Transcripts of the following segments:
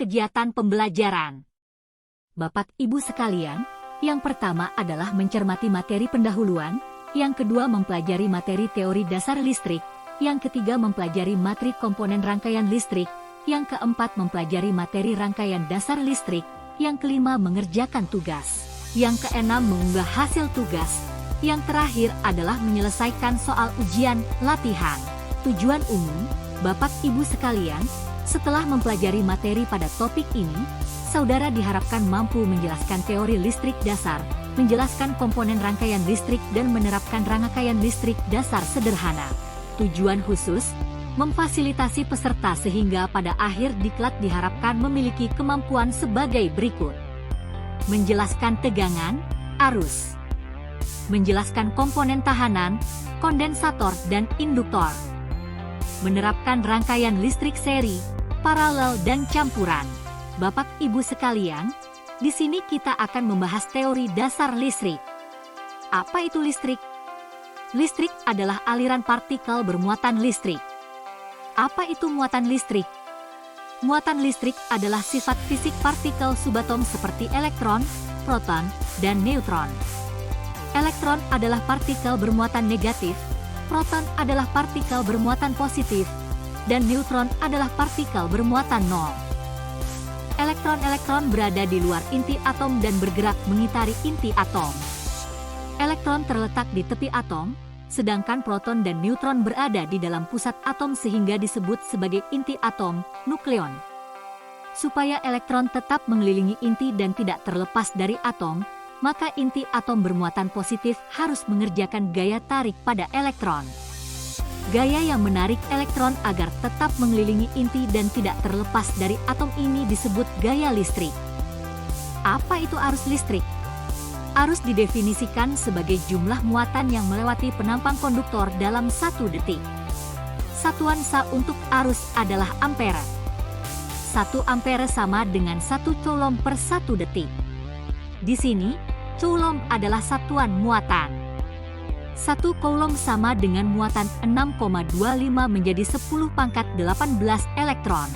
kegiatan pembelajaran. Bapak Ibu sekalian, yang pertama adalah mencermati materi pendahuluan, yang kedua mempelajari materi teori dasar listrik, yang ketiga mempelajari materi komponen rangkaian listrik, yang keempat mempelajari materi rangkaian dasar listrik, yang kelima mengerjakan tugas, yang keenam mengunggah hasil tugas, yang terakhir adalah menyelesaikan soal ujian latihan. Tujuan umum, Bapak Ibu sekalian, setelah mempelajari materi pada topik ini, saudara diharapkan mampu menjelaskan teori listrik dasar, menjelaskan komponen rangkaian listrik dan menerapkan rangkaian listrik dasar sederhana. Tujuan khusus, memfasilitasi peserta sehingga pada akhir diklat diharapkan memiliki kemampuan sebagai berikut. Menjelaskan tegangan, arus. Menjelaskan komponen tahanan, kondensator dan induktor. Menerapkan rangkaian listrik seri, paralel dan campuran. Bapak Ibu sekalian, di sini kita akan membahas teori dasar listrik. Apa itu listrik? Listrik adalah aliran partikel bermuatan listrik. Apa itu muatan listrik? Muatan listrik adalah sifat fisik partikel subatom seperti elektron, proton, dan neutron. Elektron adalah partikel bermuatan negatif, proton adalah partikel bermuatan positif, dan neutron adalah partikel bermuatan nol. Elektron-elektron berada di luar inti atom dan bergerak mengitari inti atom. Elektron terletak di tepi atom, sedangkan proton dan neutron berada di dalam pusat atom sehingga disebut sebagai inti atom, nukleon. Supaya elektron tetap mengelilingi inti dan tidak terlepas dari atom, maka inti atom bermuatan positif harus mengerjakan gaya tarik pada elektron. Gaya yang menarik elektron agar tetap mengelilingi inti dan tidak terlepas dari atom ini disebut gaya listrik. Apa itu arus listrik? Arus didefinisikan sebagai jumlah muatan yang melewati penampang konduktor dalam 1 detik. Satuan SA untuk arus adalah ampere. 1 ampere sama dengan 1 coulomb per 1 detik. Di sini, coulomb adalah satuan muatan. 1 coulomb sama dengan muatan 6,25 menjadi 10 pangkat 18 elektron.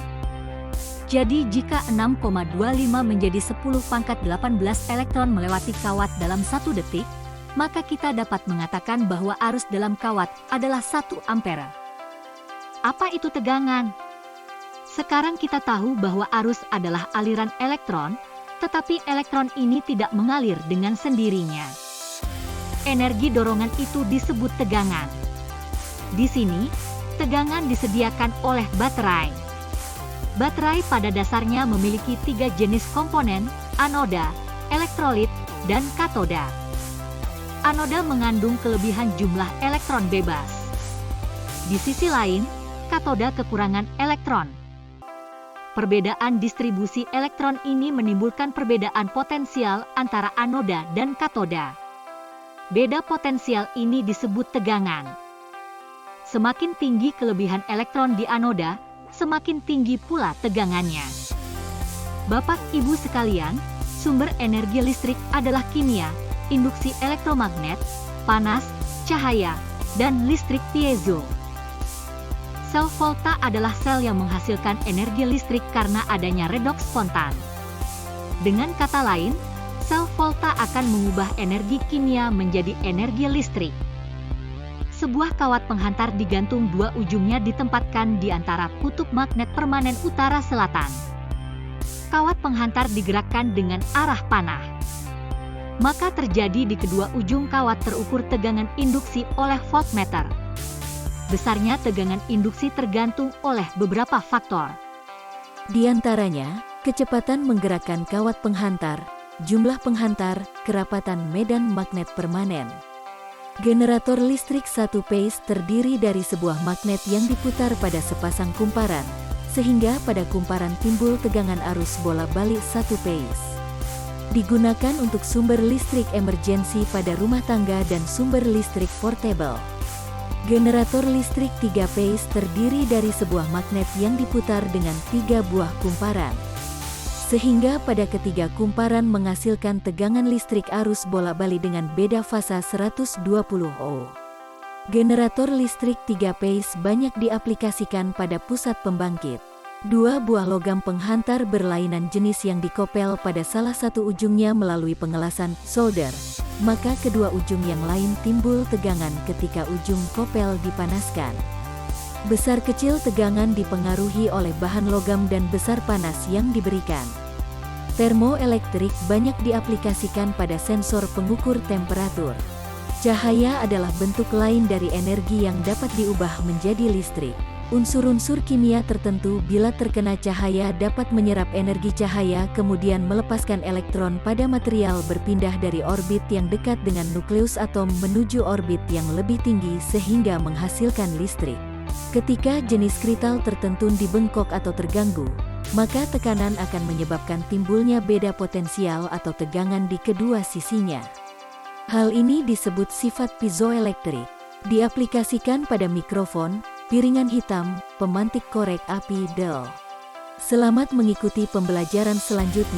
Jadi jika 6,25 menjadi 10 pangkat 18 elektron melewati kawat dalam 1 detik, maka kita dapat mengatakan bahwa arus dalam kawat adalah 1 ampere. Apa itu tegangan? Sekarang kita tahu bahwa arus adalah aliran elektron, tetapi elektron ini tidak mengalir dengan sendirinya. Energi dorongan itu disebut tegangan. Di sini, tegangan disediakan oleh baterai. Baterai pada dasarnya memiliki 3 jenis komponen, anoda, elektrolit, dan katoda. Anoda mengandung kelebihan jumlah elektron bebas. Di sisi lain, katoda kekurangan elektron. Perbedaan distribusi elektron ini menimbulkan perbedaan potensial antara anoda dan katoda. Beda potensial ini disebut tegangan. Semakin tinggi kelebihan elektron di anoda, semakin tinggi pula tegangannya. Bapak Ibu sekalian, sumber energi listrik adalah kimia, induksi elektromagnet, panas, cahaya, dan listrik piezo. Sel volta adalah sel yang menghasilkan energi listrik karena adanya redoks spontan. Dengan kata lain, sel volta akan mengubah energi kimia menjadi energi listrik. Sebuah kawat penghantar digantung 2 ujungnya ditempatkan di antara kutub magnet permanen utara-selatan. Kawat penghantar digerakkan dengan arah panah. Maka terjadi di kedua ujung kawat terukur tegangan induksi oleh voltmeter. Besarnya tegangan induksi tergantung oleh beberapa faktor. Di antaranya, kecepatan menggerakkan kawat penghantar, jumlah penghantar, kerapatan medan magnet permanen. Generator listrik 1 phase terdiri dari sebuah magnet yang diputar pada sepasang kumparan, sehingga pada kumparan timbul tegangan arus bola balik 1 phase. Digunakan untuk sumber listrik emergensi pada rumah tangga dan sumber listrik portable. Generator listrik 3 phase terdiri dari sebuah magnet yang diputar dengan 3 buah kumparan, sehingga pada ketiga kumparan menghasilkan tegangan listrik arus bola-balik dengan beda fasa 120 ohm. Generator listrik 3 phase banyak diaplikasikan pada pusat pembangkit. Dua buah logam penghantar berlainan jenis yang dikopel pada salah satu ujungnya melalui pengelasan solder, maka kedua ujung yang lain timbul tegangan ketika ujung kopel dipanaskan. Besar kecil tegangan dipengaruhi oleh bahan logam dan besar panas yang diberikan. Termoelektrik banyak diaplikasikan pada sensor pengukur temperatur. Cahaya adalah bentuk lain dari energi yang dapat diubah menjadi listrik. Unsur-unsur kimia tertentu bila terkena cahaya dapat menyerap energi cahaya kemudian melepaskan elektron pada material berpindah dari orbit yang dekat dengan nukleus atom menuju orbit yang lebih tinggi sehingga menghasilkan listrik. Ketika jenis krital tertentu dibengkok atau terganggu, maka tekanan akan menyebabkan timbulnya beda potensial atau tegangan di kedua sisinya. Hal ini disebut sifat piezoelektrik. Diaplikasikan pada mikrofon, piringan hitam, pemantik korek api, del. Selamat mengikuti pembelajaran selanjutnya.